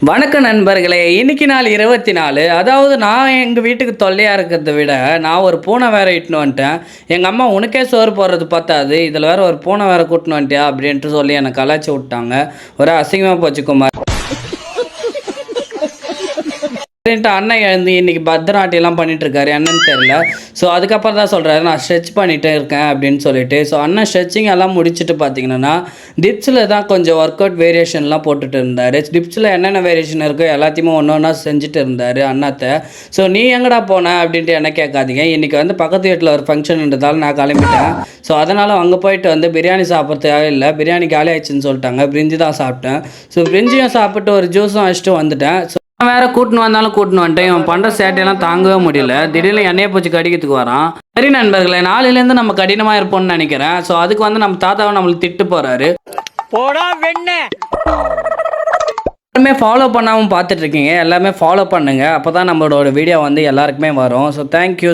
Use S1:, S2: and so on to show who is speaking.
S1: வணக்கம் நண்பர்களே. இன்னைக்கு நாள் 24. அதாவது நான் எங்கள் வீட்டுக்கு தொல்லையாக இருக்கிறத விட நான் ஒரு பூனை வேற இட்டுன்னு வந்துட்டேன். எங்கள் அம்மா உனக்கே சோறு போடுறது பத்தாது, இதில் வேற ஒரு பூனை வேற கூட்டின்னு வந்துட்டியா அப்படின்ட்டு சொல்லி என்னை கலாய்ச்சி விட்டாங்க. ஒரு அசிங்கமாக போச்சு குமார். அண்ணன் எழுந்து இன்னைக்கு பத்திரநாட்டியெல்லாம் பண்ணிட்டு இருக்காரு, என்னன்னு தெரியல. ஸோ அதுக்கப்புறம் தான் சொல்கிறாரு நான் ஸ்ட்ரெச் பண்ணிகிட்டே இருக்கேன் அப்படின்னு சொல்லிட்டு. ஸோ அண்ணன் ஸ்ட்ரெச்சிங் எல்லாம் முடிச்சுட்டு பார்த்தீங்கன்னா டிப்ஸில் தான் கொஞ்சம் ஒர்க் அவுட் வேரியேஷன்லாம் போட்டுட்டு இருந்தார். டிப்ஸில் என்னென்ன வேரியேஷன் இருக்கோ எல்லாத்தையுமே ஒன்று ஒன்றா செஞ்சுட்டு இருந்தார் அண்ணாத்தை. ஸோ நீ எங்கடா போன அப்படின்ட்டு என்ன கேட்காதீங்க. இன்றைக்கி வந்து பக்கத்து வீட்டில் ஒரு ஃபங்க்ஷன்ன்றதால நான் கிளம்பிட்டேன். ஸோ அதனால் அங்கே போயிட்டு வந்து பிரியாணி சாப்பிட்றதுக்காக இல்லை, பிரியாணி காலி ஆயிடுச்சுன்னு சொல்லிட்டாங்க. பிரிஞ்சு தான் சாப்பிட்டேன். ஸோ பிரிஞ்சியும் சாப்பிட்டு ஒரு ஜூஸும் வச்சுட்டு வந்துட்டேன். வேற கூட்டின்னு வந்தாலும் கூட்டின்னு வந்துட்டேன். இவன் பண்ணுற சேட்டையெல்லாம் தாங்கவே முடியல. திடீர்னு எண்ணெயை பூச்சி கடிக்கிறதுக்கு வரான். சரி நண்பர்களே, நாளையிலேருந்து நம்ம கடினமாக இருப்போம்னு நினைக்கிறேன். ஸோ அதுக்கு வந்து நம்ம தாத்தாவை நம்மளுக்கு திட்டு போகிறாரு. எல்லாருமே ஃபாலோ பண்ணாமல் பார்த்துட்டு இருக்கீங்க, எல்லாமே ஃபாலோ பண்ணுங்கள். அப்போ தான் நம்மளோட வீடியோ வந்து எல்லாருக்குமே வரும். So thank you.